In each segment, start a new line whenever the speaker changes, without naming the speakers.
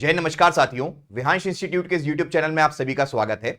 जय नमस्कार साथियों, विहांश इंस्टीट्यूट के इस यूट्यूब चैनल में आप सभी का स्वागत है।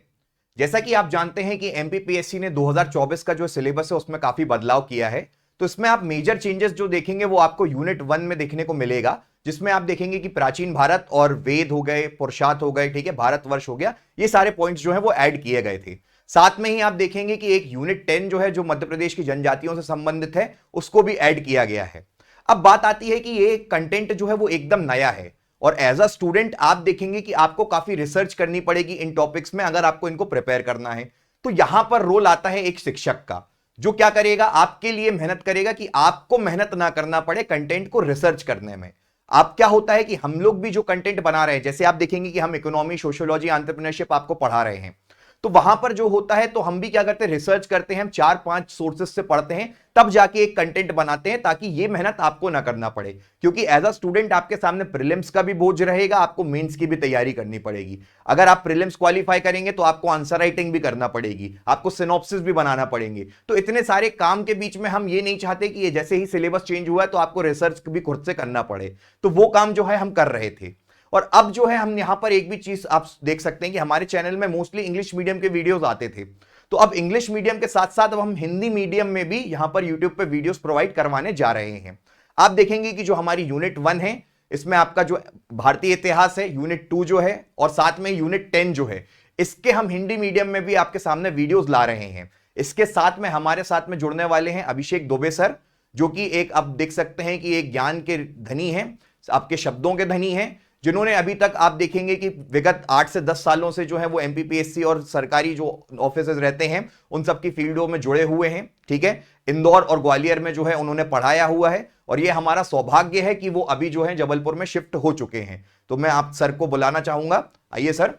जैसा कि आप जानते हैं कि एमपीपीएससी ने 2024 का जो सिलेबस है उसमें काफी बदलाव किया है। तो इसमें आप मेजर चेंजेस जो देखेंगे वो आपको यूनिट 1 में देखने को मिलेगा, जिसमें आप देखेंगे कि प्राचीन भारत और वेद हो गए, पुरुषार्थ हो गए, ठीक है, भारतवर्ष हो गया, ये सारे पॉइंट्स जो है वो ऐड किए गए थे। साथ में ही आप देखेंगे कि एक यूनिट 10 जो है, जो मध्य प्रदेश की जनजातियों से संबंधित है, उसको भी ऐड किया गया है। अब बात आती है कि ये कंटेंट जो है वो एकदम नया है और एज अ स्टूडेंट आप देखेंगे कि आपको काफी रिसर्च करनी पड़ेगी इन टॉपिक्स में अगर आपको इनको प्रिपेयर करना है। तो यहां पर रोल आता है एक शिक्षक का, जो क्या करेगा, आपके लिए मेहनत करेगा कि आपको मेहनत ना करना पड़े कंटेंट को रिसर्च करने में। आप क्या होता है कि हम लोग भी जो कंटेंट बना रहे हैं, जैसे आप देखेंगे कि हम इकोनॉमी, सोशियोलॉजी, एंटरप्रेन्योरशिप आपको पढ़ा रहे हैं, तो वहां पर जो होता है तो हम भी क्या करते हैं, रिसर्च करते हैं, हम 4-5 सोर्सेस से पढ़ते हैं, तब जाके एक कंटेंट बनाते हैं, ताकि ये मेहनत आपको ना करना पड़े। क्योंकि एज अ स्टूडेंट आपके सामने प्रीलिम्स का भी बोझ रहेगा, आपको मेंस की भी तैयारी करनी पड़ेगी। अगर आप प्रीलिम्स क्वालिफाई करेंगे तो आपको आंसर राइटिंग भी करना पड़ेगी, आपको सिनॉप्सिस भी बनाना पड़ेंगे। तो इतने सारे काम के बीच में हम ये नहीं चाहते कि ये जैसे ही सिलेबस चेंज हुआ है तो आपको रिसर्च भी खुद से करना पड़े। तो वो काम जो है हम कर रहे थे। और अब जो है हम यहां पर एक भी चीज आप देख सकते हैं कि हमारे चैनल में मोस्टली इंग्लिश मीडियम के वीडियोस आते थे। तो अब इंग्लिश मीडियम के साथ साथ अब हम हिंदी मीडियम में भी यहां पर यूट्यूब पे वीडियोस प्रोवाइड करवाने जा रहे हैं। आप देखेंगे कि जो हमारी यूनिट 1 है, इसमें आपका जो भारतीय इतिहास है, यूनिट 2 जो है, और साथ में यूनिट 10 जो है, इसके हम हिंदी मीडियम में भी आपके सामने वीडियोस ला रहे हैं। इसके साथ में हमारे साथ में जुड़ने वाले हैं अभिषेक दुबे सर, जो कि एक आप देख सकते हैं कि एक ज्ञान के धनी है, आपके शब्दों के धनी है, जिन्होंने अभी तक आप देखेंगे कि विगत 8 से 10 सालों से जो है वो एमपीपीएससी और सरकारी जो ऑफिसेज रहते हैं उन सब की फील्डों में जुड़े हुए हैं। ठीक है, इंदौर और ग्वालियर में जो है उन्होंने पढ़ाया हुआ है, और ये हमारा सौभाग्य है कि वो अभी जो है जबलपुर में शिफ्ट हो चुके हैं। तो मैं आप सर को बुलाना चाहूंगा, आइए सर।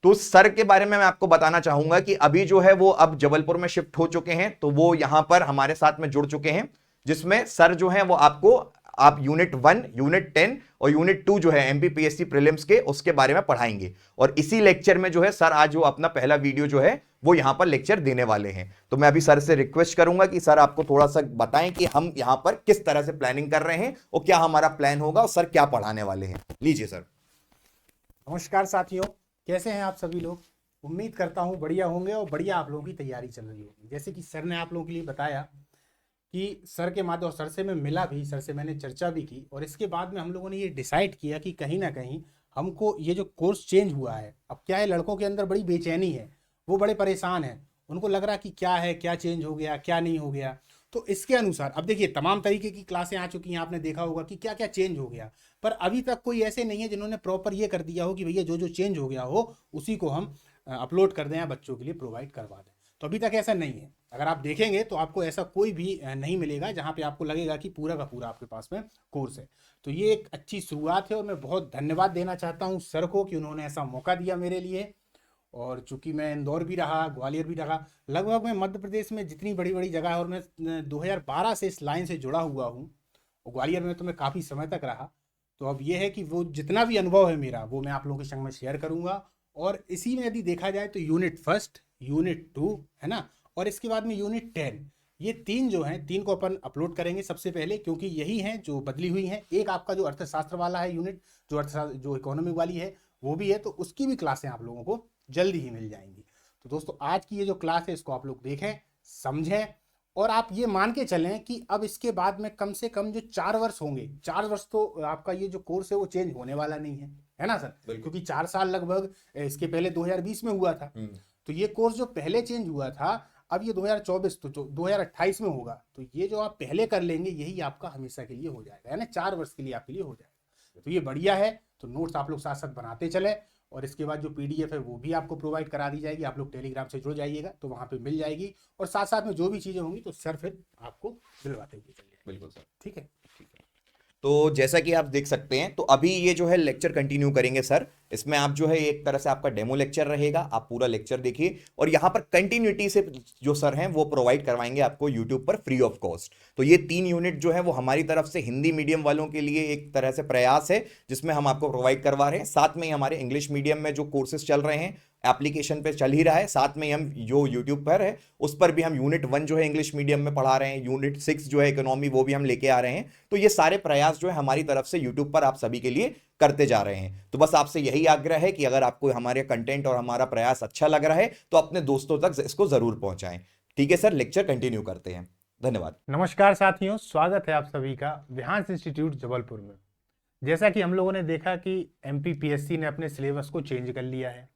तो सर के बारे में मैं आपको बताना चाहूंगा कि अभी जो है वो अब जबलपुर में शिफ्ट हो चुके हैं, तो वो यहां पर हमारे साथ में जुड़ चुके हैं, जिसमें सर जो है वो आपको आप यूनिट 1, यूनिट 10 और यूनिट 2 जो है एमपीपीएससी प्रीलिम्स के, उसके बारे में पढ़ाएंगे। और इसी लेक्चर में जो है सर आज वो अपना पहला वीडियो जो है वो यहां पर लेक्चर देने वाले हैं। तो मैं अभी सर से रिक्वेस्ट करूंगा कि सर आपको थोड़ा सा बताएं कि हम यहां पर किस तरह से प्लानिंग कर रहे हैं और क्या हमारा प्लान होगा और सर क्या पढ़ाने वाले हैं। लीजिए सर।
नमस्कार साथियों, कैसे हैं आप सभी लोग। उम्मीद करता हूं बढ़िया होंगे और बढ़िया आप लोगों की तैयारी चल रही होगी। जैसे कि सर ने आप लोगों के लिए बताया कि सर के माध्यम, और सर से मैं मिला भी, सर से मैंने चर्चा भी की, और इसके बाद में हम लोगों ने ये डिसाइड किया कि कहीं ना कहीं हमको ये जो कोर्स चेंज हुआ है, अब क्या है, लड़कों के अंदर बड़ी बेचैनी है, वो बड़े परेशान हैं, उनको लग रहा कि क्या है, क्या चेंज हो गया, क्या नहीं हो गया। तो इसके अनुसार अब देखिए तमाम तरीके की क्लासें आ चुकी हैं, आपने देखा होगा कि क्या क्या चेंज हो गया, पर अभी तक कोई ऐसे नहीं है जिन्होंने प्रॉपर ये कर दिया हो कि भैया जो जो चेंज हो गया हो उसी को हम अपलोड कर दें या बच्चों के लिए प्रोवाइड करवा दें। तो अभी तक ऐसा नहीं है। अगर आप देखेंगे तो आपको ऐसा कोई भी नहीं मिलेगा जहाँ पे आपको लगेगा कि पूरा का पूरा आपके पास में कोर्स है। तो ये एक अच्छी शुरुआत है और मैं बहुत धन्यवाद देना चाहता हूँ सर को कि उन्होंने ऐसा मौका दिया मेरे लिए। और चूंकि मैं इंदौर भी रहा, ग्वालियर भी रहा, लगभग मैं मध्य प्रदेश में जितनी बड़ी बड़ी जगह है, और मैं 2012 से इस लाइन से जुड़ा हुआ हूँ, और ग्वालियर में तो मैं काफ़ी समय तक रहा। तो अब ये है कि वो जितना भी अनुभव है मेरा वो मैं आप लोगों के संग में शेयर करूँगा। और इसी में यदि देखा जाए तो यूनिट 1, यूनिट 2 है ना, और इसके बाद में यूनिट 10, ये 3 जो हैं, 3 को अपन अपलोड करेंगे सबसे पहले, क्योंकि यही हैं जो बदली हुई हैं। एक आपका जो अर्थशास्त्र वाला है यूनिट, जो अर्थशास्त्र जो इकोनॉमिक वाली है वो भी है, तो उसकी भी क्लासें आप लोगों को जल्दी ही मिल जाएंगी। तो दोस्तों आज की ये जो क्लास है इसको आप लोग देखें, समझें, और आप ये मान के चलें कि अब इसके बाद में कम से कम जो 4 वर्ष होंगे, 4 वर्ष तो आपका ये जो कोर्स है वो चेंज होने वाला नहीं है ना सर, क्योंकि 4 साल लगभग इसके पहले 2020 में हुआ था। तो ये कोर्स जो पहले चेंज हुआ था, अब ये 2024 तो जो 2028 में होगा, तो ये जो आप पहले कर लेंगे यही आपका हमेशा के लिए हो जाएगा, है ना, 4 वर्ष के लिए आपके लिए हो जाएगा। तो ये बढ़िया है। तो नोट्स आप लोग साथ साथ बनाते चले, और इसके बाद जो पीडीएफ है वो भी आपको प्रोवाइड करा दी जाएगी। आप लोग टेलीग्राम से जुड़ जाइएगा तो वहाँ पे मिल जाएगी, और साथ साथ में जो भी चीज़ें होंगी तो सर फिर आपको दिलवाते हुए चलिए।
बिल्कुल सर।
ठीक है।
तो जैसा कि आप देख सकते हैं, तो अभी ये जो है लेक्चर कंटिन्यू करेंगे सर। इसमें आप जो है एक तरह से आपका डेमो लेक्चर रहेगा, आप पूरा लेक्चर देखिए, और यहाँ पर कंटिन्यूटी से जो सर हैं वो प्रोवाइड करवाएंगे आपको यूट्यूब पर फ्री ऑफ कॉस्ट। तो ये 3 यूनिट जो है वो हमारी तरफ से हिंदी मीडियम वालों के लिए एक तरह से प्रयास है, जिसमें हम आपको प्रोवाइड करवा रहे हैं। साथ में ही हमारे इंग्लिश मीडियम में जो कोर्सेज चल रहे हैं एप्लीकेशन पे चल ही रहा है, साथ में हम जो यूट्यूब पर है उस पर भी हम यूनिट 1 जो है इंग्लिश मीडियम में पढ़ा रहे हैं, यूनिट 6 जो है इकोनॉमी वो भी हम लेके आ रहे हैं। तो ये सारे प्रयास जो है हमारी तरफ से यूट्यूब पर आप सभी के लिए करते जा रहे हैं। तो बस आपसे यही आग्रह है कि अगर आपको हमारे कंटेंट और हमारा प्रयास अच्छा लग रहा है तो अपने दोस्तों तक इसको जरूर पहुंचाएं। ठीक है सर, लेक्चर कंटिन्यू करते हैं। धन्यवाद।
नमस्कार साथियों, स्वागत है आप सभी का विहांस इंस्टीट्यूट जबलपुर में। जैसा कि हम लोगों ने देखा कि एमपीपीएससी ने अपने सिलेबस को चेंज कर लिया है।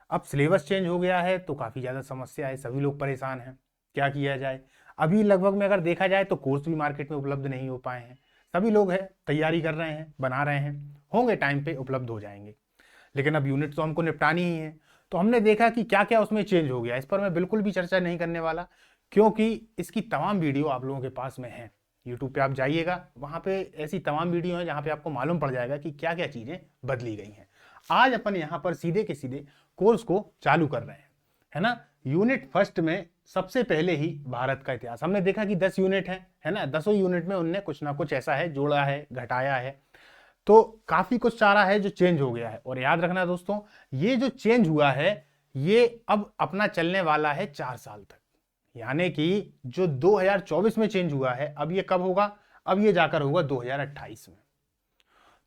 अब सिलेबस चेंज हो गया है तो काफ़ी ज़्यादा समस्या है, सभी लोग परेशान हैं। क्या किया जाए? अभी लगभग में अगर देखा जाए तो कोर्स भी मार्केट में उपलब्ध नहीं हो पाए हैं। सभी लोग हैं, तैयारी कर रहे हैं, बना रहे हैं, होंगे टाइम पे उपलब्ध हो जाएंगे। लेकिन अब यूनिट तो हमको निपटानी ही है। तो हमने देखा कि क्या क्या उसमें चेंज हो गया। इस पर मैं बिल्कुल भी चर्चा नहीं करने वाला, क्योंकि इसकी तमाम वीडियो आप लोगों के पास में है। यूट्यूब पे आप जाइएगा, वहाँ पे ऐसी तमाम वीडियो हैं जहाँ पे आपको मालूम पड़ जाएगा कि क्या क्या चीज़ें बदली गई हैं। आज अपन यहाँ पर सीधे के सीधे कोर्स को चालू कर रहे हैं, है ना। यूनिट फर्स्ट में सबसे पहले ही भारत का इतिहास हमने देखा कि 10 यूनिट है ना। 10 यूनिट में उनने कुछ ना कुछ ऐसा है जोड़ा है, घटाया है, तो काफी कुछ सारा है जो चेंज हो गया है। और याद रखना दोस्तों, ये जो चेंज हुआ है ये अब अपना चलने वाला है 4 साल तक। यानी कि जो 2024 में चेंज हुआ है, अब ये कब होगा? अब ये जाकर होगा 2028 में।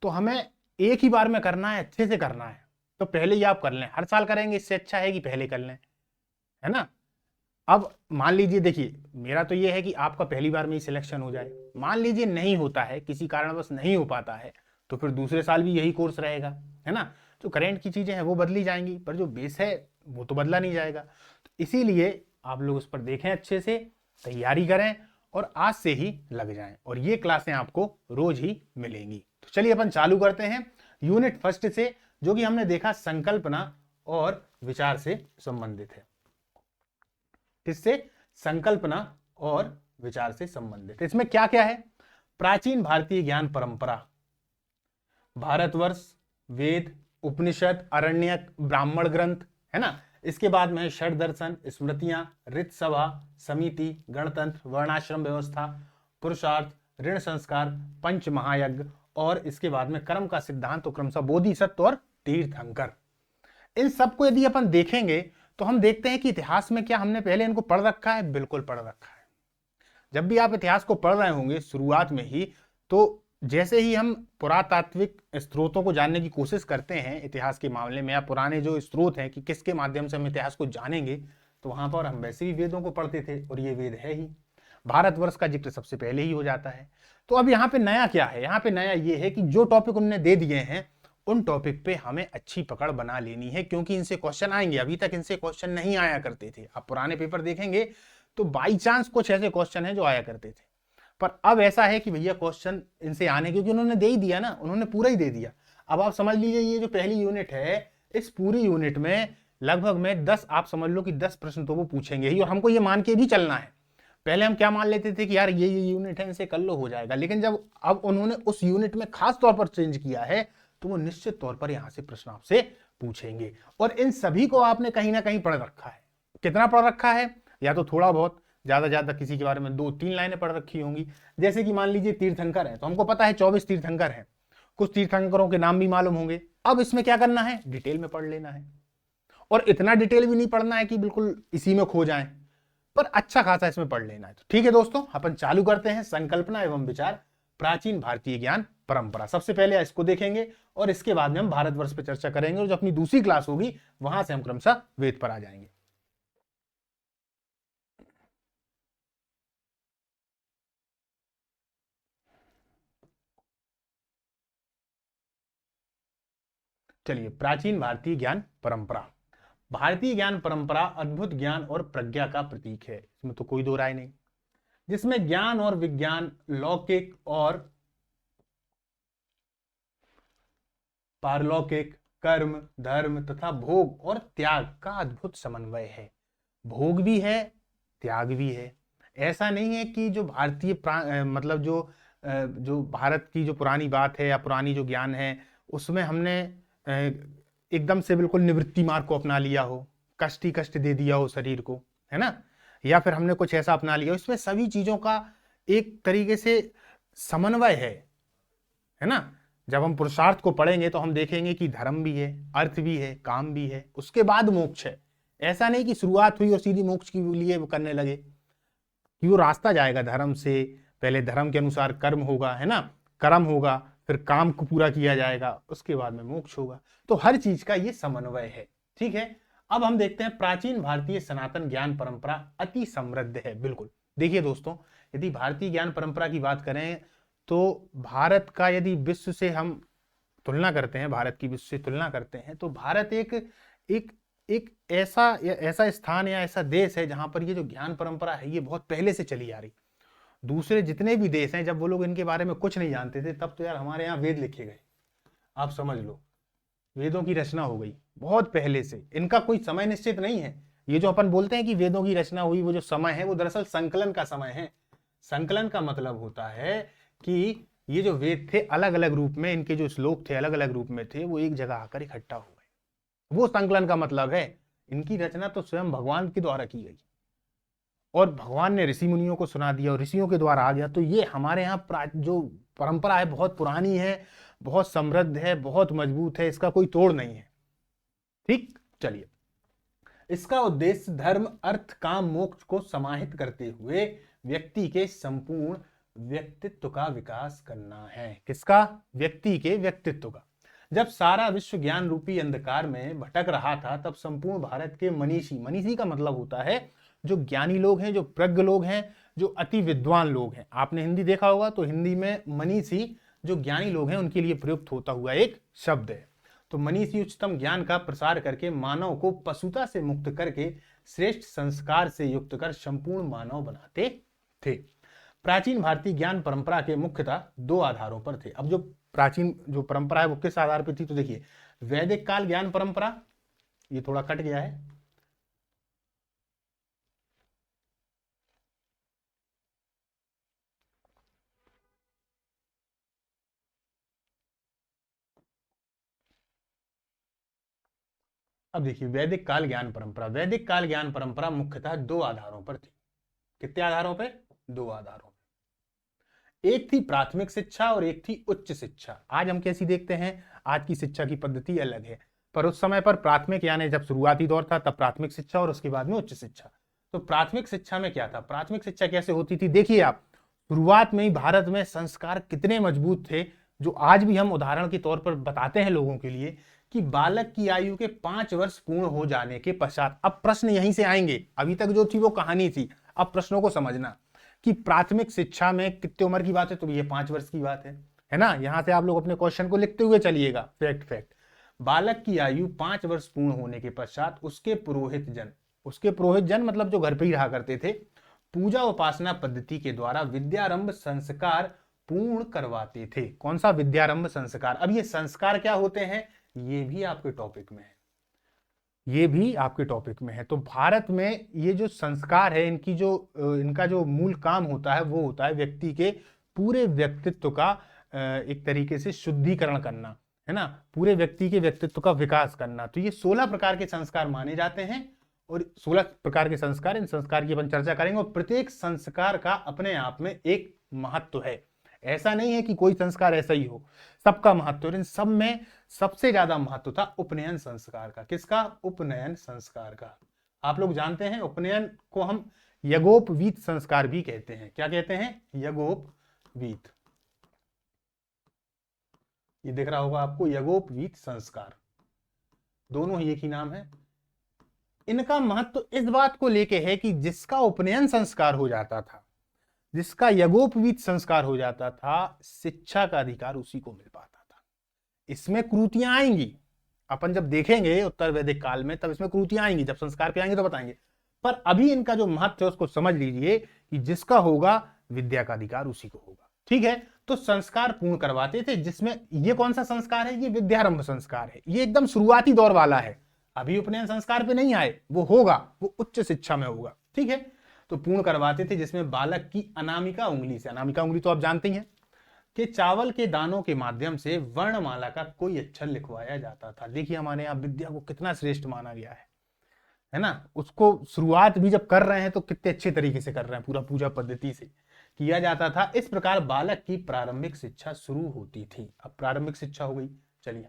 तो हमें एक ही बार में करना है, अच्छे से करना है। तो पहले ही आप कर लें, हर साल करेंगे इससे अच्छा है कि पहले कर लें, है ना। अब मान लीजिए, देखिए मेरा तो ये है कि आपका पहली बार में ही सिलेक्शन हो जाए। मान लीजिए नहीं होता है, किसी कारणवश नहीं हो पाता है, तो फिर दूसरे साल भी यही कोर्स रहेगा, है ना। जो करेंट की चीजें हैं वो बदली जाएंगी, पर जो बेस है वो तो बदला नहीं जाएगा। तो इसीलिए आप लोग उस पर देखें, अच्छे से तैयारी करें और आज से ही लग जाएं। और ये क्लासें आपको रोज ही मिलेंगी। तो चलिए अपन चालू करते हैं यूनिट फर्स्ट से, जो कि हमने देखा संकल्पना और विचार से संबंधित है। किससे? संकल्पना और विचार से संबंधित। इसमें क्या क्या है? प्राचीन भारतीय ज्ञान परंपरा, भारतवर्ष, वेद, उपनिषद, अरण्यक, ब्राह्मण ग्रंथ, है ना। इसके बाद में षड दर्शन, स्मृतियां, ऋत सभा, समिति, गणतंत्र, वर्णाश्रम व्यवस्था, पुरुषार्थ, ऋण संस्कार, पंच महायज्ञ, और इसके बाद में कर्म का सिद्धांत, तो क्रमशः बोधिसत्व और तीर्थंकर। इन सबको यदि अपन देखेंगे तो हम देखते हैं कि इतिहास में क्या हमने पहले इनको पढ़ रखा है? बिल्कुल पढ़ रखा है। जब भी आप इतिहास को पढ़ रहे होंगे शुरुआत में ही, तो जैसे ही हम पुरातात्विक स्रोतों को जानने की कोशिश करते हैं इतिहास के मामले में, या पुराने जो स्रोत हैं कि किसके माध्यम से हम इतिहास को जानेंगे, तो वहां पर हम वैसे ही वेदों को पढ़ते थे, और ये वेद है ही। भारतवर्ष का जिक्र सबसे पहले ही हो जाता है। तो अब यहाँ पे नया क्या है? यहाँ पे नया ये है कि जो टॉपिक उन्होंने दे दिए हैं उन टॉपिक पे हमें अच्छी पकड़ बना लेनी है, क्योंकि इनसे क्वेश्चन आएंगे। अभी तक इनसे क्वेश्चन नहीं आया करते थे। आप पुराने पेपर देखेंगे तो बाई चांस कुछ ऐसे क्वेश्चन हैं जो आया करते थे, पर अब ऐसा है कि भैया क्वेश्चन इनसे आने, क्योंकि उन्होंने दे ही दिया ना, उन्होंने पूरा ही दे दिया। अब आप समझ लीजिए, ये जो पहली यूनिट है, इस पूरी यूनिट में लगभग में 10, आप समझ लो कि 10 प्रश्न तो वो पूछेंगे ही, और हमको ये मान के भी चलना है। पहले हम क्या मान लेते थे कि यार ये यूनिट है, इनसे कर लो, हो जाएगा। लेकिन जब अब उन्होंने उस यूनिट में खास तौर पर चेंज किया है, तो वो निश्चित तौर पर यहां से प्रश्न आपसे पूछेंगे। और इन सभी को आपने कहीं ना कहीं पढ़ रखा है। कितना पढ़ रखा है? या तो थोड़ा बहुत, ज्यादा किसी के बारे में 2-3 लाइनें पढ़ रखी होंगी। जैसे कि मान लीजिए तीर्थंकर है, तो हमको पता है 24 तीर्थंकर हैं, कुछ तीर्थंकरों के नाम भी मालूम होंगे। अब इसमें क्या करना है? डिटेल में पढ़ लेना है। और इतना डिटेल भी नहीं पढ़ना है कि बिल्कुल इसी में खो जाएं, पर अच्छा खासा इसमें पढ़ लेना है। तो ठीक है दोस्तों, अपन चालू करते हैं संकल्पना एवं विचार, प्राचीन भारतीय ज्ञान परंपरा। सबसे पहले इसको देखेंगे और इसके बाद में हम भारतवर्ष पर चर्चा करेंगे, और जो अपनी दूसरी क्लास होगी वहां से हम क्रमशः वेद पर आ जाएंगे। चलिए, प्राचीन भारतीय ज्ञान परंपरा। भारतीय ज्ञान परंपरा अद्भुत ज्ञान और प्रज्ञा का प्रतीक है, इसमें तो कोई दो राय नहीं। जिसमें ज्ञान और विज्ञान, लौकिक और पारलौकिक, कर्म, धर्म तथा भोग और त्याग का अद्भुत समन्वय है। भोग भी है, त्याग भी है। ऐसा नहीं है कि जो भारतीय मतलब जो भारत की जो पुरानी बात है या पुरानी जो ज्ञान है, उसमें हमने एकदम से बिल्कुल निवृत्ति मार्ग को अपना लिया हो, कष्ट ही कष्ट दे दिया हो शरीर को, है ना, या फिर हमने कुछ ऐसा अपना लिया हो। इसमें सभी चीजों का एक तरीके से समन्वय है ना। जब हम पुरुषार्थ को पढ़ेंगे तो हम देखेंगे कि धर्म भी है, अर्थ भी है, काम भी है, उसके बाद मोक्ष है। ऐसा नहीं कि शुरुआत हुई और सीधी मोक्ष के लिए वो करने लगे, कि वो रास्ता जाएगा धर्म से। पहले धर्म के अनुसार कर्म होगा, है ना, कर्म होगा, फिर काम को पूरा किया जाएगा, उसके बाद में मोक्ष होगा। तो हर चीज का ये समन्वय है। ठीक है, अब हम देखते हैं प्राचीन भारतीय सनातन ज्ञान परंपरा अति समृद्ध है। बिल्कुल, देखिए दोस्तों, यदि भारतीय ज्ञान परंपरा की बात करें तो भारत का यदि विश्व से हम तुलना करते हैं, भारत की विश्व से तुलना करते हैं, तो भारत एक एक एक ऐसा स्थान या ऐसा देश है जहां पर ये जो ज्ञान परंपरा है ये बहुत पहले से चली आ रही। दूसरे जितने भी देश हैं, जब वो लोग इनके बारे में कुछ नहीं जानते थे, तब तो यार हमारे यहाँ वेद लिखे गए, आप समझ लो, वेदों की रचना हो गई बहुत पहले से। इनका कोई समय निश्चित नहीं है। ये जो अपन बोलते हैं कि वेदों की रचना हुई, वो जो समय है वो दरअसल संकलन का समय है। संकलन का मतलब होता है कि ये जो वेद थे अलग अलग रूप में, इनके जो श्लोक थे अलग अलग रूप में थे, वो एक जगह आकर इकट्ठा हो गए, वो संकलन का मतलब है। इनकी रचना तो स्वयं भगवान के द्वारा की गई और भगवान ने ऋषि मुनियों को सुना दिया और ऋषियों के द्वारा आ गया। तो ये हमारे यहाँ जो परंपरा है बहुत पुरानी है, बहुत समृद्ध है, बहुत मजबूत है, इसका कोई तोड़ नहीं है। ठीक, चलिए, इसका उद्देश्य धर्म अर्थ काम मोक्ष को समाहित करते हुए व्यक्ति के संपूर्ण व्यक्तित्व का विकास करना है। किसका? व्यक्ति के व्यक्तित्व का। जब सारा विश्व ज्ञान रूपी अंधकार में भटक रहा था, तब संपूर्ण भारत के मनीषी, मनीषी का मतलब होता है जो ज्ञानी लोग हैं, जो प्रज्ञ लोग हैं, जो अति विद्वान लोग हैं। आपने हिंदी देखा होगा तो हिंदी में मनीषी जो ज्ञानी लोग हैं उनके लिए प्रयुक्त होता हुआ एक शब्द है। तो मनीषी उच्चतम ज्ञान का प्रसार करके मानव को पशुता से मुक्त करके श्रेष्ठ संस्कार से युक्त कर संपूर्ण मानव बनाते थे। प्राचीन भारतीय ज्ञान परंपरा के मुख्यतः दो आधारों पर थे। अब जो प्राचीन जो परंपरा है वो किस आधार पर थी? तो देखिए, वैदिक काल ज्ञान परंपरा, ये थोड़ा कट गया है, अब देखिए वैदिक काल ज्ञान परंपरा। वैदिक काल ज्ञान परंपरा मुख्यतः दो आधारों पर थी। कितने आधारों पे? दो आधारों पे। एक थी प्राथमिक शिक्षा और एक थी उच्च शिक्षा। आज हम कैसी देखते हैं? आज की शिक्षा की पद्धति अलग है, पर उस समय पर प्राथमिक यानी जब शुरुआती दौर था तब प्राथमिक शिक्षा और उसके बाद में उच्च शिक्षा। तो प्राथमिक शिक्षा में क्या था? प्राथमिक शिक्षा कैसे होती थी? देखिए आप, शुरुआत में ही भारत में संस्कार कितने मजबूत थे, जो आज भी हम उदाहरण के तौर पर बताते हैं लोगों के लिए कि बालक की आयु के 5 वर्ष पूर्ण हो जाने के पश्चात, अब प्रश्न यहीं से आएंगे, अभी तक जो थी वो कहानी थी, अब प्रश्नों को समझना कि प्राथमिक शिक्षा में कितने उम्र की बात है, तो ये 5 वर्ष की बात है ना। यहां से आप लोग अपने क्वेश्चन को लिखते हुए चलिएगा। फैक्ट, बालक की आयु 5 वर्ष पूर्ण होने के पश्चात उसके पुरोहित जन मतलब जो घर पे ही रहा करते थे, पूजा उपासना पद्धति के द्वारा विद्यारंभ संस्कार पूर्ण करवाते थे। कौन सा? विद्यारंभ संस्कार। अब ये संस्कार क्या होते हैं, ये भी आपके टॉपिक में है, ये भी आपके टॉपिक में है। तो भारत में ये जो संस्कार है, इनका जो मूल काम होता है वो होता है व्यक्ति के पूरे व्यक्तित्व का एक तरीके से शुद्धिकरण करना, है ना, पूरे व्यक्ति के व्यक्तित्व का विकास करना। तो ये 16 प्रकार के संस्कार माने जाते हैं और 16 प्रकार के संस्कार, इन संस्कार की अपन चर्चा करेंगे और प्रत्येक संस्कार का अपने आप में एक महत्व है। ऐसा नहीं है कि कोई संस्कार ऐसा ही हो, सबका महत्व। इन सब में सबसे ज्यादा महत्व था उपनयन संस्कार का। किसका? उपनयन संस्कार का। आप लोग जानते हैं उपनयन को हम यज्ञोपवीत संस्कार भी कहते हैं। क्या कहते हैं? यज्ञोपवीत। ये दिख रहा होगा आपको, यज्ञोपवीत संस्कार, दोनों ही एक ही नाम है। इनका महत्व इस बात को लेके है कि जिसका उपनयन संस्कार हो जाता था, जिसका यज्ञोपवीत संस्कार हो जाता था, शिक्षा का अधिकार उसी को मिल पाता था। इसमें कृतियां आएंगी, अपन जब देखेंगे उत्तर वैदिक काल में तब इसमें कृतियां आएंगी, जब संस्कार पे आएंगे तो बताएंगे। पर अभी इनका जो महत्व है उसको समझ लीजिए कि जिसका होगा विद्या का अधिकार उसी को होगा। ठीक है, तो संस्कार पूर्ण करवाते थे, जिसमें ये कौन सा संस्कार है? ये विद्यारंभ संस्कार है, ये एकदम शुरुआती दौर वाला है। अभी उपनयन संस्कार पे नहीं आए, वो होगा, वो उच्च शिक्षा में होगा। ठीक है, तो पूर्ण करवाते थे, जिसमें बालक की अनामिका उंगली से, अनामिका उंगली तो आप जानते ही हैं, कि चावल के दानों के माध्यम से वर्णमाला का कोई अक्षर लिखवाया जाता था। देखिए हमारे यहाँ विद्या को कितना श्रेष्ठ माना गया है ना। उसको शुरुआत भी जब कर रहे हैं तो कितने अच्छे तरीके से कर रहे हैं, पूरा पूजा पद्धति से किया जाता था। इस प्रकार बालक की प्रारंभिक शिक्षा शुरू होती थी। अब प्रारंभिक शिक्षा हो गई। चलिए,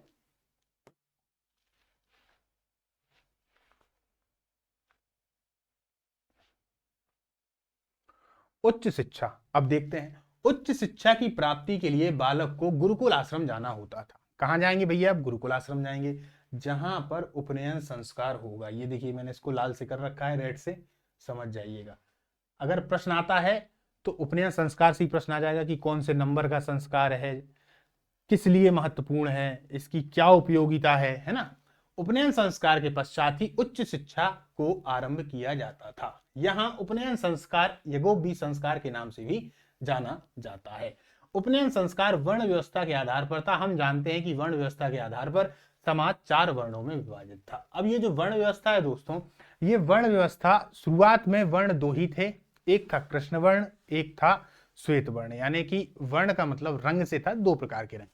उच्च शिक्षा अब देखते हैं। उच्च शिक्षा की प्राप्ति के लिए बालक को गुरुकुल आश्रम जाना होता था। कहाँ जाएंगे भैया? आप गुरुकुल आश्रम जाएंगे, जहां पर उपनयन संस्कार होगा। ये देखिए मैंने इसको लाल से कर रखा है, रेड से, समझ जाइएगा। अगर प्रश्न आता है तो उपनयन संस्कार से ही प्रश्न आ जाएगा कि कौन से नंबर का संस्कार है, किस लिए महत्वपूर्ण है, इसकी क्या उपयोगिता है ना। उपनयन संस्कार के पश्चात ही उच्च शिक्षा को आरंभ किया जाता था। यहाँ उपनयन संस्कार यज्ञोपवीत संस्कार के नाम से भी जाना जाता है। उपनयन संस्कार वर्ण व्यवस्था के आधार पर था। हम जानते हैं कि वर्ण व्यवस्था के आधार पर समाज 4 वर्णों में विभाजित था। अब ये जो वर्ण व्यवस्था है दोस्तों, ये वर्ण व्यवस्था शुरुआत में वर्ण 2 ही थे, एक था कृष्ण वर्ण, एक था श्वेत वर्ण। यानी कि वर्ण का मतलब रंग से था, 2 प्रकार के रंग।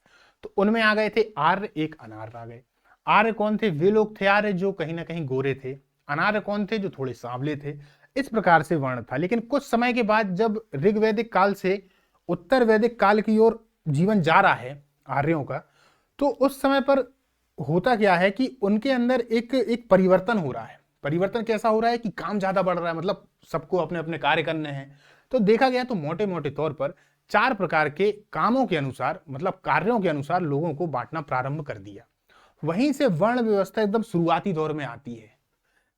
तो उनमें आ गए थे आर्य, एक अनार्य आ गए। आर्य कौन थे? वे लोग थे आर्य जो कहीं ना कहीं गोरे थे। अनार्य कौन थे? जो थोड़े सांवले थे। इस प्रकार से वर्ण था। लेकिन कुछ समय के बाद जब ऋग्वैदिक काल से उत्तर वैदिक काल की ओर जीवन जा रहा है आर्यों का, तो उस समय पर होता क्या है कि उनके अंदर एक परिवर्तन हो रहा है। परिवर्तन कैसा हो रहा है कि काम ज्यादा बढ़ रहा है, मतलब सबको अपने अपने कार्य करने हैं। तो देखा गया तो मोटे मोटे तौर पर 4 प्रकार के कामों के अनुसार, मतलब कार्यों के अनुसार लोगों को बांटना प्रारंभ कर दिया। वहीं से वर्ण व्यवस्था एकदम शुरुआती दौर में आती है।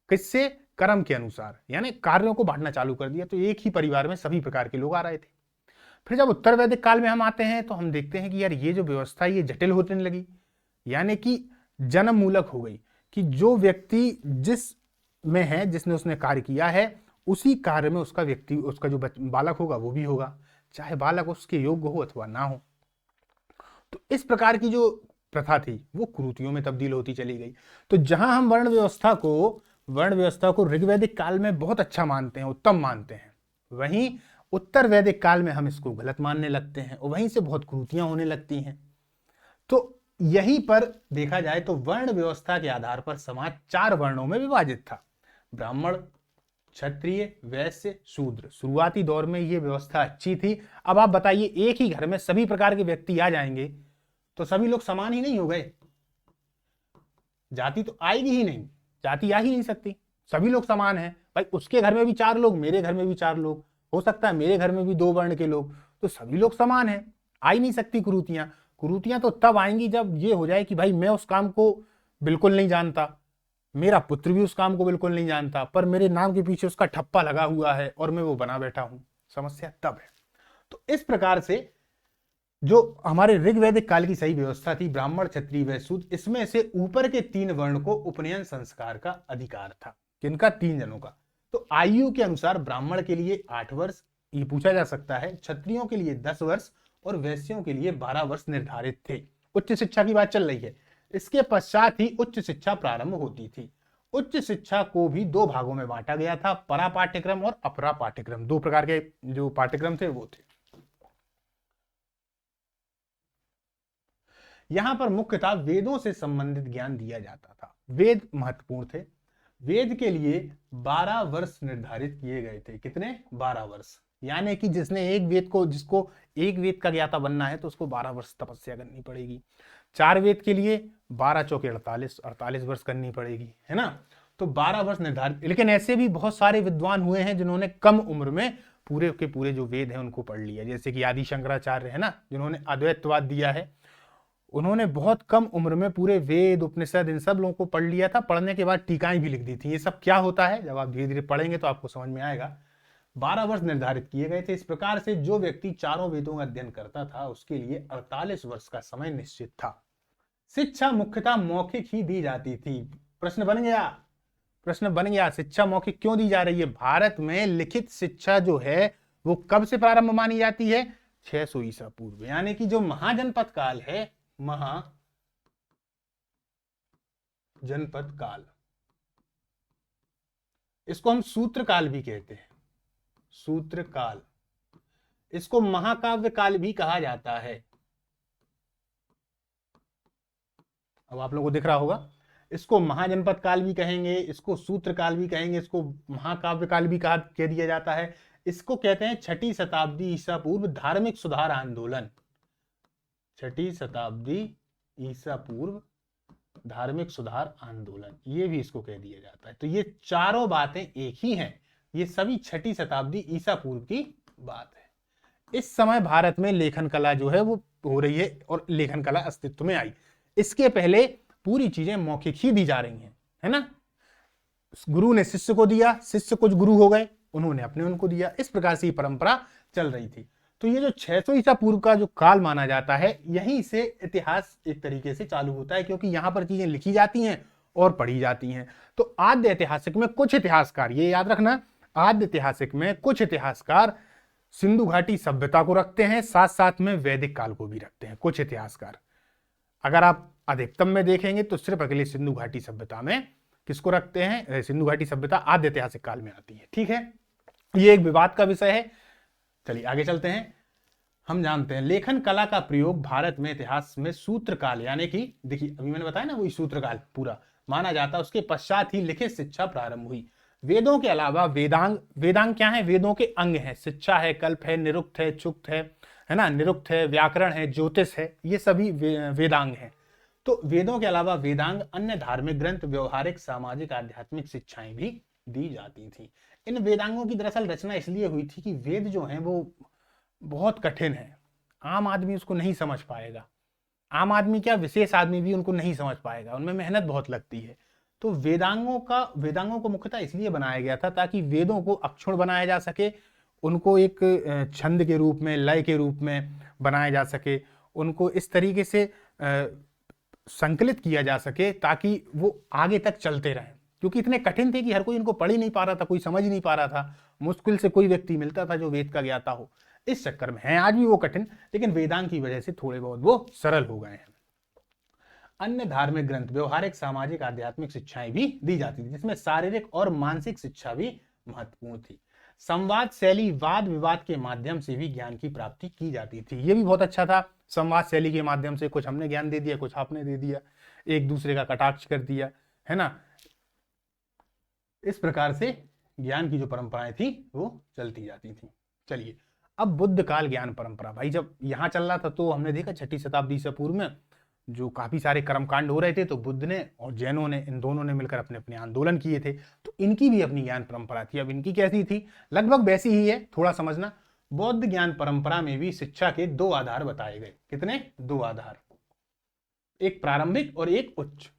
किससे? कर्म के अनुसार, यानी कार्यों को बांटना चालू कर दिया। तो एक ही परिवार में सभी प्रकार के लोग आ रहे थे। फिर जब उत्तर वैदिक काल में हम आते हैं तो हम देखते हैं कि यार ये जो व्यवस्था ये जटिल होने लगी, यानी कि जन्म मूलक हो गई कि जो व्यक्ति जिस में है, जिसने उसने कार्य किया है, उसी कार्य में उसका व्यक्ति, उसका जो बालक होगा वो भी होगा, चाहे बालक उसके योग्य हो अथवा ना हो। तो इस प्रकार की जो प्रथा थी वो कुरीतियों में तब्दील होती चली गई। तो जहां हम वर्ण व्यवस्था को ऋग्वैदिक काल में बहुत अच्छा मानते हैं, उत्तम मानते हैं, वहीं उत्तर वैदिक काल में हम इसको गलत मानने लगते हैं और वहीं से बहुत कुरीतियां होने लगती हैं। तो यहीं पर देखा जाए तो वर्ण व्यवस्था के आधार पर समाज 4 वर्णों में विभाजित था। ब्राह्मण, क्षत्रिय, वैश्य, शूद्र। शुरुआती दौर में ये व्यवस्था अच्छी थी। अब आप बताइए, एक ही घर में सभी प्रकार के व्यक्ति आ जाएंगे तो सभी लोग समान ही नहीं हो गए? जाति तो आएगी ही नहीं, जाति आ ही नहीं सकती। सभी लोग समान हैं भाई, उसके घर में भी 4 लोग, मेरे घर में भी 4 लोग, हो सकता है मेरे घर में भी 2 वर्ण के लोग, तो सभी लोग समान हैं। आ ही नहीं सकती कुरीतियां। कुरीतियां तो तब आएंगी जब ये हो जाए कि भाई मैं उस काम को बिल्कुल नहीं जानता, मेरा पुत्र भी उस काम को बिल्कुल नहीं जानता, पर मेरे नाम के पीछे उसका ठप्पा लगा हुआ है और मैं वो बना बैठा हूं। समस्या तब है। तो इस प्रकार से जो हमारे ऋग्वैदिक काल की सही व्यवस्था थी, ब्राह्मण, क्षत्रिय, वैश्य, शूद्र, इसमें से ऊपर के 3 वर्ण को उपनयन संस्कार का अधिकार था। किनका? 3 जनों का। तो आयु के अनुसार ब्राह्मण के लिए 8 वर्ष, ये पूछा जा सकता है, क्षत्रियों के लिए 10 वर्ष और वैश्यों के लिए 12 वर्ष निर्धारित थे। उच्च शिक्षा की बात चल रही है। इसके पश्चात ही उच्च शिक्षा प्रारंभ होती थी। उच्च शिक्षा को भी 2 भागों में बांटा गया था, परा पाठ्यक्रम और अपरा पाठ्यक्रम। 2 प्रकार के जो पाठ्यक्रम थे वो थे। यहां पर मुख्यतः वेदों से संबंधित ज्ञान दिया जाता था। वेद महत्वपूर्ण थे। वेद के लिए 12 वर्ष निर्धारित किए गए थे। कितने? 12 वर्ष। यानी कि जिसको एक वेद का ज्ञाता बनना है तो उसको 12 वर्ष तपस्या करनी पड़ेगी। 4 वेद के लिए 12 चौके 48 वर्ष करनी पड़ेगी, है ना। तो 12 वर्ष निर्धारित। लेकिन ऐसे भी बहुत सारे विद्वान हुए हैं जिन्होंने कम उम्र में पूरे के पूरे जो वेद हैं उनको पढ़ लिया। जैसे कि आदि शंकराचार्य है ना, जिन्होंने अद्वैतवाद दिया है, उन्होंने बहुत कम उम्र में पूरे वेद, उपनिषद, इन सब लोगों को पढ़ लिया था। पढ़ने के बाद टीकाएं भी लिख दी थी। ये सब क्या होता है, जब आप धीरे धीरे पढ़ेंगे तो आपको समझ में आएगा। 12 वर्ष निर्धारित किए गए थे। इस प्रकार से जो व्यक्ति चारों वेदों का अध्ययन करता था उसके लिए 48 वर्ष का समय निश्चित था। शिक्षा मुख्यतः मौखिक ही दी जाती थी। प्रश्न बन गया, शिक्षा मौखिक क्यों दी जा रही है? भारत में लिखित शिक्षा जो है वो कब से प्रारंभ मानी जाती है? 600 ईसा पूर्व। यानी कि जो महाजनपद काल है, महाजनपद काल, इसको हम सूत्र काल भी कहते हैं। सूत्र काल, इसको महाकाव्य काल भी कहा जाता है। अब आप लोगों को दिख रहा होगा, इसको महाजनपद काल भी कहेंगे, इसको सूत्र काल भी कहेंगे, इसको महाकाव्य काल भी कह दिया जाता है। इसको कहते हैं 6ठी शताब्दी ईसा पूर्व धार्मिक सुधार आंदोलन। 6ठी शताब्दी ईसा पूर्व धार्मिक सुधार आंदोलन, ये भी इसको कह दिया जाता है। तो ये चारों बातें एक ही हैं। ये सभी 6ठी शताब्दी ईसा पूर्व की बात है। इस समय भारत में लेखन कला जो है वो हो रही है और लेखन कला अस्तित्व में आई। इसके पहले पूरी चीजें मौखिक ही दी जा रही हैं, है ना। गुरु ने शिष्य को दिया, शिष्य कुछ गुरु हो गए, उन्होंने अपने उनको दिया, इस प्रकार से ये परंपरा चल रही थी। तो ये जो 600 ईसा पूर्व का जो काल माना जाता है, यहीं से इतिहास एक तरीके से चालू होता है, क्योंकि यहां पर चीजें लिखी जाती हैं और पढ़ी जाती हैं। तो आद्य ऐतिहासिक में कुछ इतिहासकार, ये याद रखना, आद्य ऐतिहासिक में कुछ इतिहासकार सिंधु घाटी सभ्यता को रखते हैं, साथ साथ में वैदिक काल को भी रखते हैं कुछ इतिहासकार। अगर आप अधिकतम में देखेंगे तो सिर्फ अकेले सिंधु घाटी सभ्यता में किसको रखते हैं, सिंधु घाटी सभ्यता आद्य ऐतिहासिक काल में आती है। ठीक है, ये एक विवाद का विषय है। चलिए आगे चलते हैं। हम जानते हैं लेखन कला का प्रयोग भारत में इतिहास में सूत्रकाल, यानी कि देखिए अभी मैंने बताया ना वही सूत्रकाल पूरा माना जाता है, उसके पश्चात ही लिखित शिक्षा प्रारंभ हुई। वेदों के अलावा वेदांग, वेदांग क्या है, वेदों के अंग है, शिक्षा है, कल्प है, निरुक्त है, चुक्त है ना, निरुक्त है, व्याकरण है, ज्योतिष है, ये सभी वेदांग हैं। तो वेदों के अलावा वेदांग अन्य धार्मिक ग्रंथ, व्यवहारिक, सामाजिक, आध्यात्मिक शिक्षाएं भी दी जाती थी। इन वेदांगों की दरअसल रचना इसलिए हुई थी कि वेद जो हैं वो बहुत कठिन है, आम आदमी उसको नहीं समझ पाएगा। आम आदमी क्या, विशेष आदमी भी उनको नहीं समझ पाएगा, उनमें मेहनत बहुत लगती है। तो वेदांगों को मुख्यतः इसलिए बनाया गया था ताकि वेदों को अक्षुण बनाया जा सके, उनको एक छंद के रूप में, लय के रूप में बनाया जा सके, उनको इस तरीके से संकलित किया जा सके ताकि वो आगे तक चलते रहें, क्योंकि इतने कठिन थे कि हर कोई इनको पढ़ ही नहीं पा रहा था, कोई समझ नहीं पा रहा था। मुश्किल से कोई व्यक्ति मिलता था जो वेद का ज्ञाता हो। इस चक्कर में है आज भी वो कठिन, लेकिन वेदांग की वजह से थोड़े बहुत वो सरल हो गए हैं। अन्य धार्मिक ग्रंथ, व्यवहारिक, सामाजिक, आध्यात्मिक शिक्षाएं भी दी जाती थी, जिसमें शारीरिक और मानसिक शिक्षा भी महत्वपूर्ण थी। संवाद शैली, वाद विवाद के माध्यम से भी ज्ञान की प्राप्ति की जाती थी। ये भी बहुत अच्छा था। संवाद शैली के माध्यम से कुछ हमने ज्ञान दे दिया, कुछ आपने दे दिया, एक दूसरे का कटाक्ष कर दिया, है ना। इस प्रकार से ज्ञान की जो परंपराएं थी वो चलती जाती थी। चलिए अब बुद्ध काल ज्ञान परंपरा, भाई जब यहाँ चल रहा था तो हमने देखा 6ठी शताब्दी से पूर्व में जो काफी सारे कर्मकांड हो रहे थे, तो बुद्ध ने और जैनों ने, इन दोनों ने मिलकर अपने अपने आंदोलन किए थे। तो इनकी भी अपनी ज्ञान परंपरा थी। अब इनकी कैसी थी, लगभग वैसी ही है, थोड़ा समझना। बौद्ध ज्ञान परंपरा में भी शिक्षा के 2 आधार बताए गए। कितने, 2 आधार, एक प्रारंभिक और एक उच्च।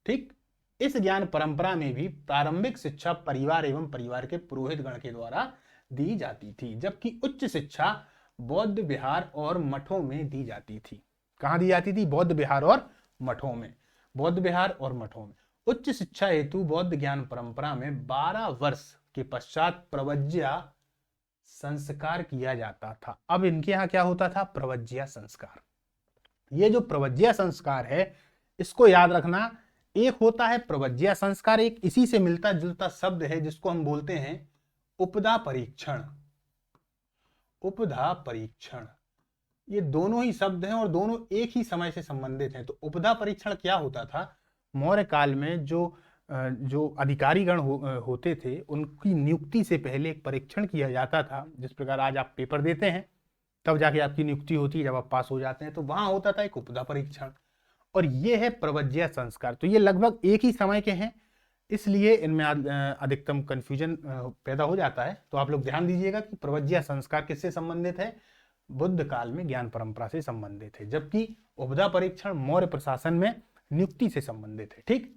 ठीक, इस ज्ञान परंपरा में भी प्रारंभिक शिक्षा परिवार एवं परिवार के पुरोहित गण के द्वारा दी जाती थी, जबकि उच्च शिक्षा बौद्ध विहार और मठों में दी जाती थी। कहां दी जाती थी, बौद्ध विहार और मठों में, बौद्ध विहार और मठों में। उच्च शिक्षा हेतु बौद्ध ज्ञान परंपरा में 12 वर्ष के पश्चात प्रवज्या संस्कार किया जाता था। अब इनके यहाँ क्या होता था, प्रवज्या संस्कार। ये जो प्रवज्या संस्कार है, इसको याद रखना, एक होता है प्रवज्या संस्कार, एक इसी से मिलता जुलता शब्द है जिसको हम बोलते हैं उपदा परीक्षण। उपदा परीक्षण, ये दोनों ही शब्द हैं और दोनों एक ही समय से संबंधित हैं। तो उपदा परीक्षण क्या होता था, मौर्य काल में जो अधिकारीगण होते थे, उनकी नियुक्ति से पहले एक परीक्षण किया जाता था। जिस प्रकार आज आप पेपर देते हैं तब जाके आपकी नियुक्ति होती है, जब आप पास हो जाते हैं, तो वहां होता था एक उपदा परीक्षण। और ये है प्रवज्या संस्कार। तो ये लगभग एक ही समय के हैं, इसलिए इनमें अधिकतम कंफ्यूजन पैदा हो जाता है। तो आप लोग ध्यान दीजिएगा कि प्रवज्या संस्कार किससे संबंधित है, बुद्ध काल में ज्ञान परंपरा से संबंधित है, जबकि उपदा परीक्षण मौर्य प्रशासन में नियुक्ति से संबंधित है। ठीक,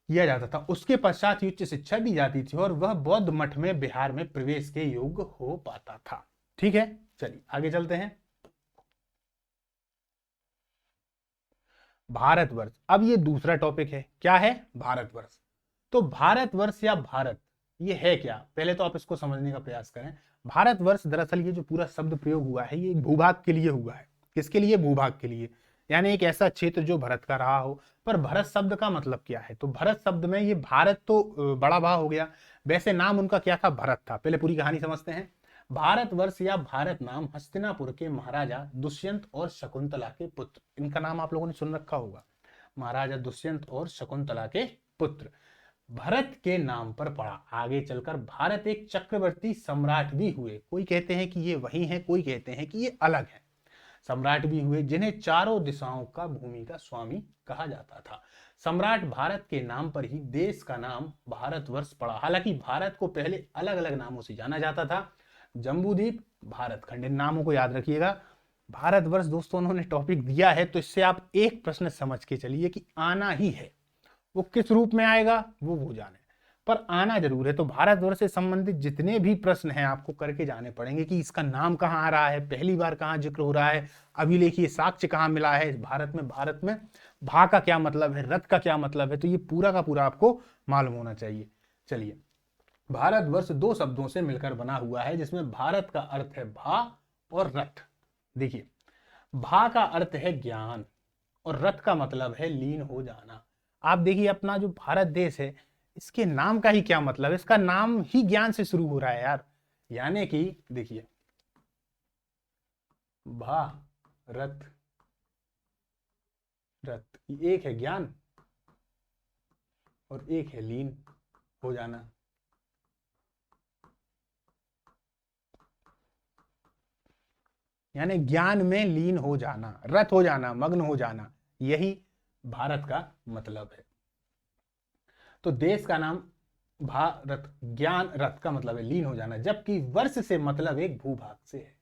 किया जाता था। उसके पश्चात उच्च शिक्षा दी जाती थी और वह बौद्ध मठ में बिहार में प्रवेश के योग्य हो पाता था। ठीक है, चलिए आगे चलते हैं। भारतवर्ष, अब ये दूसरा टॉपिक है। क्या है, भारतवर्ष। तो भारतवर्ष या भारत, ये है क्या, पहले तो आप इसको समझने का प्रयास करें। भारतवर्ष दरअसल ये जो पूरा शब्द प्रयोग हुआ है, ये एक भूभाग के लिए हुआ है। किसके लिए, भूभाग के लिए, यानी एक ऐसा क्षेत्र जो भारत का रहा हो। पर भारत शब्द का मतलब क्या है, तो भारत शब्द में ये भारत तो बड़ा भा हो गया, वैसे नाम उनका क्या था, भरत था। पहले पूरी कहानी समझते हैं। भारतवर्ष या भारत नाम हस्तिनापुर के महाराजा दुष्यंत और शकुंतला के पुत्र, इनका नाम आप लोगों ने सुन रखा होगा, महाराजा दुष्यंत और शकुंतला के पुत्र, भरत के नाम पर पड़ा। आगे चलकर भारत एक चक्रवर्ती सम्राट भी हुए। कोई कहते हैं कि ये वही है, कोई कहते हैं कि ये अलग है। सम्राट भी हुए जिन्हें चारों दिशाओं का भूमि का स्वामी कहा जाता था। सम्राट भारत के नाम पर ही देश का नाम भारतवर्ष पड़ा। हालांकि भारत को पहले अलग अलग नामों से जाना जाता था, जम्बूद्वीप, भारत खंड, इन नामों को याद रखिएगा। भारतवर्ष दोस्तों उन्होंने टॉपिक दिया है, तो इससे आप एक प्रश्न समझ के चलिए कि आना ही है। वो किस रूप में आएगा वो जाने, पर आना जरूर है। तो भारतवर्ष से संबंधित जितने भी प्रश्न हैं आपको करके जाने पड़ेंगे कि इसका नाम कहाँ आ रहा है, पहली बार कहाँ जिक्र हो रहा है, अभिलेखीय साक्ष्य कहाँ मिला है भारत में भा का क्या मतलब है, रथ का क्या मतलब है, तो ये पूरा का पूरा आपको मालूम होना चाहिए। चलिए, भारतवर्ष दो शब्दों से मिलकर बना हुआ है, जिसमें भारत का अर्थ है भा और रथ। देखिए, भा का अर्थ है ज्ञान और रथ का मतलब है लीन हो जाना। आप देखिए, अपना जो भारत देश है, इसके नाम का ही क्या मतलब है, इसका नाम ही ज्ञान से शुरू हो रहा है यार। यानी कि देखिए, भा रथ, एक है ज्ञान और एक है लीन हो जाना। यानी ज्ञान में लीन हो जाना, रत हो जाना, मग्न हो जाना, यही भारत का मतलब है। तो देश का नाम भारत, ज्ञान रथ का मतलब है लीन हो जाना, जबकि वर्ष से मतलब एक भूभाग से है।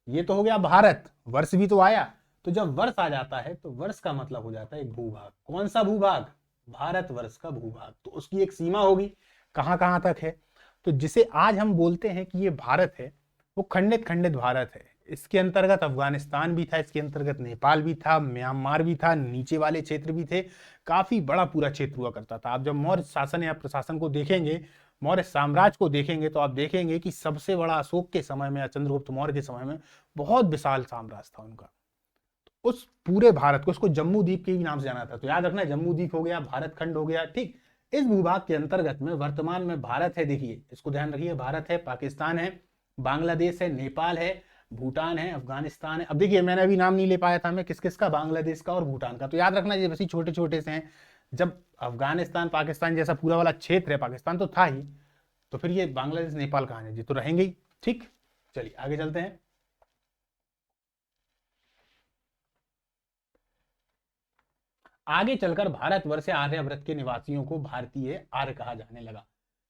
ये तो हो गया भारत, वर्ष भी तो आया, तो जब वर्ष आ जाता है तो वर्ष का मतलब हो जाता है एक भूभाग। कौन सा भूभाग? भारतवर्ष का भूभाग। तो उसकी एक सीमा होगी, कहां कहां तक है। तो जिसे आज हम बोलते हैं कि ये भारत है, वो खंडित खंडित भारत है। इसके अंतर्गत अफगानिस्तान भी था, इसके अंतर्गत नेपाल भी था, म्यांमार भी था, नीचे वाले क्षेत्र भी थे, काफी बड़ा पूरा क्षेत्र हुआ करता था। आप जब मौर्य शासन या प्रशासन को देखेंगे, मौर्य साम्राज्य को देखेंगे, तो आप देखेंगे कि सबसे बड़ा अशोक के समय में या चंद्रगुप्त मौर्य के समय में बहुत विशाल साम्राज्य था उनका। उस पूरे भारत को, उसको जम्मू द्वीप के भी नाम से जाना था। तो याद रखना, जम्मू द्वीप हो गया, भारत खंड हो गया, ठीक। इस भूभाग के अंतर्गत में वर्तमान में भारत है, देखिए इसको ध्यान रखिए, भारत है, पाकिस्तान है, बांग्लादेश है, नेपाल है, भूटान है, अफगानिस्तान है। अब देखिए, मैंने अभी नाम नहीं ले पाया था मैं किस किस का, बांग्लादेश का और भूटान का। तो याद रखना, ये वैसे छोटे छोटे से हैं। जब अफगानिस्तान पाकिस्तान जैसा पूरा वाला क्षेत्र है, पाकिस्तान तो था ही, तो फिर ये बांग्लादेश नेपाल कहाँ है जी, तो रहेंगे ही, ठीक। चलिए आगे चलते हैं। आगे चलकर भारतवर्ष से आर्यव्रत के निवासियों को भारतीय आर्य कहा जाने लगा।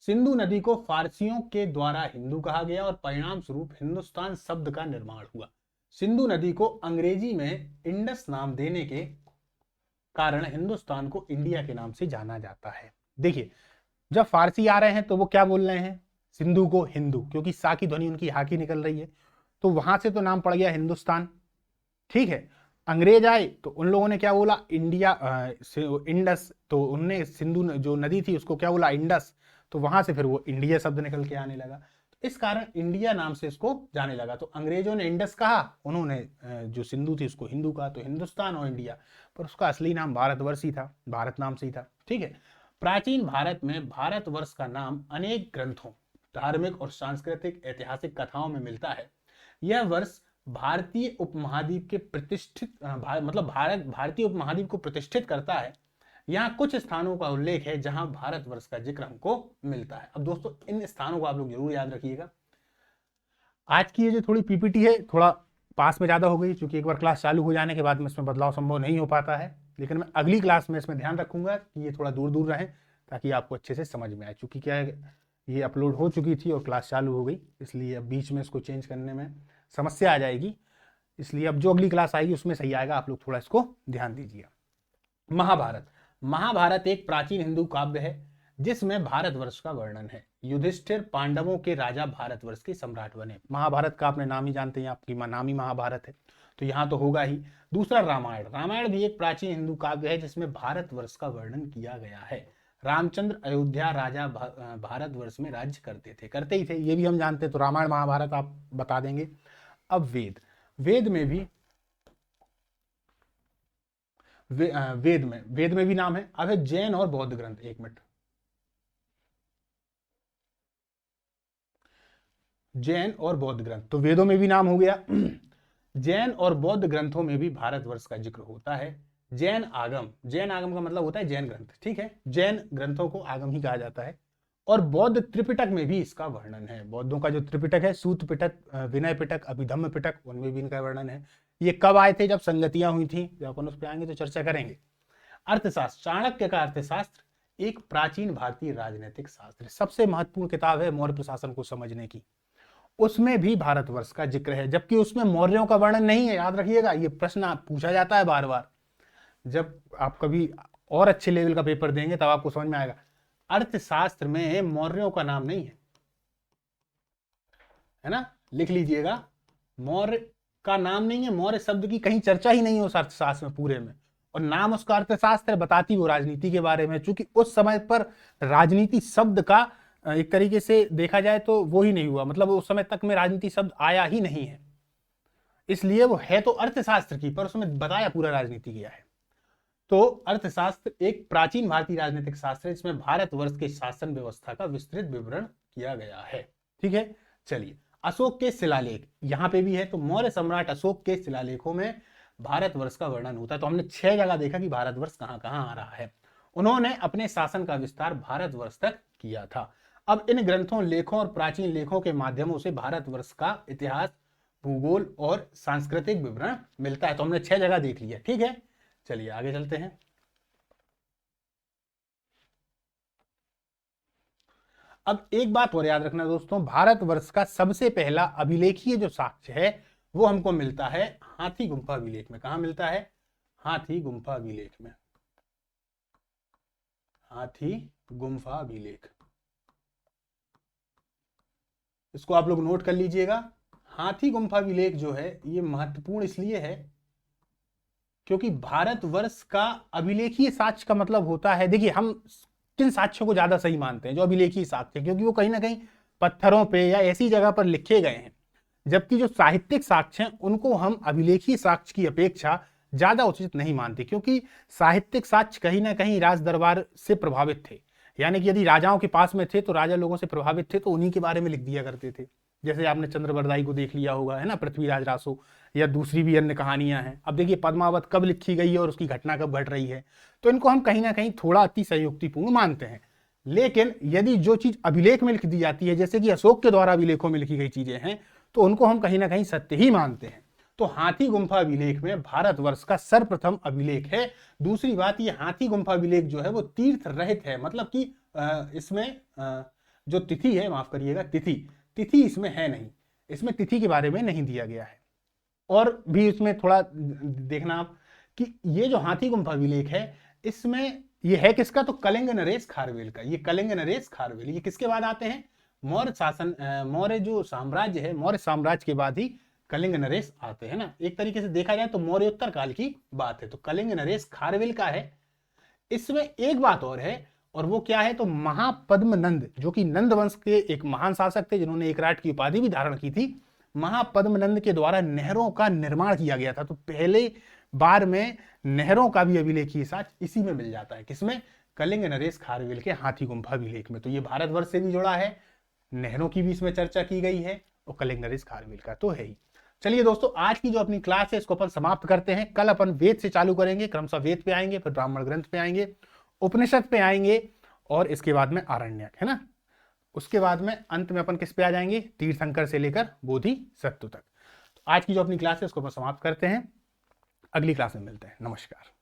सिंधु नदी को फारसियों के द्वारा हिंदू कहा गया और परिणाम स्वरूप हिंदुस्तान शब्द का निर्माण हुआ। सिंधु नदी को अंग्रेजी में इंडस नाम देने के कारण हिंदुस्तान को इंडिया के नाम से जाना जाता है। देखिए, जब फारसी आ रहे हैं तो वो क्या बोल रहे हैं, सिंधु को हिंदू, क्योंकि सा की ध्वनि उनकी हा की निकल रही है, तो वहां से तो नाम पड़ गया हिंदुस्तान, ठीक है। अंग्रेज आए तो उन लोगों ने क्या बोला, इंडिया, इंडस, तो उनने सिंधु जो नदी थी उसको क्या बोला, इंडस, तो वहां से फिर वो इंडिया शब्द निकल के आने लगा। तो इस कारण इंडिया नाम से इसको जाने लगा। तो अंग्रेजों ने इंडस कहा, उन्होंने जो सिंधु थी उसको हिंदू कहा, तो हिंदुस्तान और इंडिया, पर उसका असली नाम भारतवर्ष ही था, भारत नाम से ही था, ठीक है। प्राचीन भारत में भारतवर्ष का नाम अनेक ग्रंथों, धार्मिक और सांस्कृतिक ऐतिहासिक कथाओं में मिलता है। यह वर्ष भारतीय उपमहाद्वीप के प्रतिष्ठित भारतीय उपमहाद्वीप को प्रतिष्ठित करता है। यहाँ कुछ स्थानों का उल्लेख है जहां भारतवर्ष का जिक्र हमको मिलता है। अब दोस्तों, इन स्थानों को आप लोग जरूर याद रखिएगा। आज की ये जो थोड़ी पीपीटी है, थोड़ा पास में ज्यादा हो गई, क्योंकि एक बार क्लास चालू हो जाने के बाद में इसमें बदलाव संभव नहीं हो पाता है, लेकिन मैं अगली क्लास में इसमें ध्यान रखूंगा कि ये थोड़ा दूर दूर रहे, ताकि आपको अच्छे से समझ में आए। चूंकि क्या है, ये अपलोड हो चुकी थी और क्लास चालू हो गई, इसलिए अब बीच में इसको चेंज करने में समस्या आ जाएगी, इसलिए अब जो अगली क्लास आएगी उसमें सही आएगा। आप लोग थोड़ा इसको ध्यान दीजिएगा। महाभारत। महाभारत एक प्राचीन हिंदू काव्य है जिसमें भारतवर्ष का वर्णन है। युधिष्ठिर पांडवों के राजा भारतवर्ष के सम्राट बने। महाभारत का आपने नाम ही जानते हैं, आपकी नाम ही महाभारत है, तो यहाँ तो होगा ही। दूसरा रामायण। रामायण भी एक प्राचीन हिंदू काव्य है जिसमें भारतवर्ष का वर्णन किया गया है। रामचंद्र अयोध्या राजा भारतवर्ष में राज्य करते ही थे, ये भी हम जानते हैं, तो रामायण महाभारत आप बता देंगे। अब वेद। वेद में भी वेद में भी नाम है। अब है जैन और बौद्ध ग्रंथ। एक मिनट, जैन और बौद्ध ग्रंथ, तो वेदों में भी नाम हो गया। जैन और बौद्ध ग्रंथों में भी भारतवर्ष का जिक्र होता है। जैन आगम, जैन आगम का मतलब होता है जैन ग्रंथ, ठीक है। जैन ग्रंथों को आगम ही कहा जाता है। और बौद्ध त्रिपिटक में भी इसका वर्णन है। बौद्धों का जो त्रिपिटक है, सूत पिटक, विनय पिटक, अभिधम्म पिटक, उनमें भी इनका वर्णन है। ये कब आए थे, जब संगतियां हुई थी, जब अपन उस पर आएंगे तो चर्चा करेंगे। अर्थशास्त्र। चाणक्य का अर्थशास्त्र एक प्राचीन भारतीय राजनीतिक शास्त्र है। सबसे महत्वपूर्ण किताब है मौर्य प्रशासन को समझने की। उसमें भी भारतवर्ष का जिक्र है, जबकि उसमें मौर्यों का वर्णन नहीं है। याद रखिएगा, ये प्रश्न पूछा जाता है बार बार। जब आप कभी और अच्छे लेवल का पेपर देंगे तब आपको समझ में आएगा। अर्थशास्त्र में मौर्यों का नाम नहीं है ना, लिख लीजिएगा, मौर्य का नाम नहीं है, मौर्य शब्द की कहीं चर्चा ही नहीं है उस अर्थशास्त्र में पूरे में। और नाम उसका अर्थशास्त्र बताती वो राजनीति के बारे में, चूंकि उस समय पर राजनीति शब्द का एक तरीके से देखा जाए तो वो ही नहीं हुआ, मतलब उस समय तक में राजनीति शब्द आया ही नहीं है, इसलिए वो है तो अर्थशास्त्र की, पर उसमें बताया पूरा राजनीति किया है। तो अर्थशास्त्र एक प्राचीन भारतीय राजनीतिक शास्त्र है जिसमें भारतवर्ष के शासन व्यवस्था का विस्तृत विवरण किया गया है। ठीक है, चलिए अशोक के शिलालेख यहाँ पे भी है। तो मौर्य सम्राट अशोक के शिलालेखों में भारतवर्ष का वर्णन होता है। तो हमने 6 जगह देखा कि भारतवर्ष कहाँ कहाँ आ रहा है। उन्होंने अपने शासन का विस्तार भारतवर्ष तक किया था। अब इन ग्रंथों, लेखों और प्राचीन लेखों के माध्यमों से भारतवर्ष का इतिहास, भूगोल और सांस्कृतिक विवरण मिलता है। तो हमने 6 जगह देख लिया। ठीक है, चलिए आगे चलते हैं। अब एक बात और याद रखना दोस्तों, भारतवर्ष का सबसे पहला अभिलेखीय जो साक्ष्य है वो हमको मिलता है हाथी गुम्फा अभिलेख में। कहां मिलता है? हाथी गुम्फा अभिलेख में। हाथी गुम्फा अभिलेख, इसको आप लोग नोट कर लीजिएगा। हाथी गुम्फा अभिलेख जो है ये महत्वपूर्ण इसलिए है क्योंकि भारतवर्ष का अभिलेखीय साक्ष्य का मतलब होता है, देखिए हम किन साक्ष्यों को ज्यादा सही मानते हैं? जो अभिलेखीय साक्ष्य, क्योंकि वो कहीं ना कहीं पत्थरों पे या ऐसी जगह पर लिखे गए हैं, जबकि जो साहित्यिक साक्ष्य हैं उनको हम अभिलेखीय साक्ष्य की अपेक्षा ज्यादा उचित नहीं मानते, क्योंकि साहित्यिक साक्ष्य कहीं ना कहीं राज दरबार से प्रभावित थे। यानी कि यदि राजाओं के पास में थे तो राजा लोगों से प्रभावित थे तो उन्हीं के बारे में लिख दिया करते थे। जैसे आपने चंद्रबरदाई को देख लिया होगा, है ना, पृथ्वीराज रासो, या दूसरी भी अन्य कहानियां हैं। अब देखिए पद्मावत कब लिखी गई है और उसकी घटना कब घट रही है, तो इनको हम कहीं ना कहीं थोड़ा अतिशयोक्तिपूर्ण मानते हैं। लेकिन यदि जो चीज अभिलेख में लिख दी जाती है, जैसे कि अशोक के द्वारा अभिलेखों में लिखी गई चीजें हैं, तो उनको हम कहीं ना कहीं सत्य ही मानते हैं। तो हाथी गुम्फा अभिलेख में भारतवर्ष का सर्वप्रथम अभिलेख है। दूसरी बात, ये हाथी गुम्फा अभिलेख जो है वो तीर्थ रहित है, मतलब कि इसमें जो तिथि है, माफ करिएगा, तिथि इसमें है नहीं, इसमें तिथि के बारे में नहीं दिया गया है। और भी इसमें थोड़ा देखना आप कि ये जो हाथी गुम्फा अभिलेख है इसमें ये है किसका? तो कलिंग नरेश खारवेल का। ये कलिंग नरेश खारवेल ये किसके बाद आते हैं? मौर्य शासन, मौर्य जो साम्राज्य है, मौर्य साम्राज्य के बाद ही कलिंग नरेश आते हैं ना। एक तरीके से देखा जाए तो मौर्योत्तर काल की बात है। तो कलिंग नरेश खारवेल का है। इसमें एक बात और है, और वो क्या है? तो महापद्मनंद, जो कि नंद वंश के एक महान शासक थे जिन्होंने एकराट की उपाधि भी धारण की थी, महापद्मनंद के द्वारा नहरों का निर्माण किया गया था। तो पहले बार में नहरों का भी अभिलेखीय साक्ष्य इसी में मिल जाता है। किसमें? कलिंग नरेश खारवेल के हाथी गुम्फा अभिलेख में। तो ये भारतवर्ष से भी जुड़ा है, नहरों की भी इसमें चर्चा की गई है, और कलिंग नरेश खारवेल का तो है ही। चलिए दोस्तों, आज की जो अपनी क्लास है इसको अपन समाप्त करते हैं। कल अपन वेद से चालू करेंगे, क्रमशः वेद पे आएंगे, फिर ब्राह्मण ग्रंथ पे आएंगे, उपनिषद पे आएंगे, और इसके बाद में आरण्यक, है ना। उसके बाद में अंत में अपन किस पे आ जाएंगे? तीर्थंकर से लेकर बोधिसत्व तक। तो आज की जो अपनी क्लास है उसको अपन समाप्त करते हैं। अगली क्लास में मिलते हैं। नमस्कार।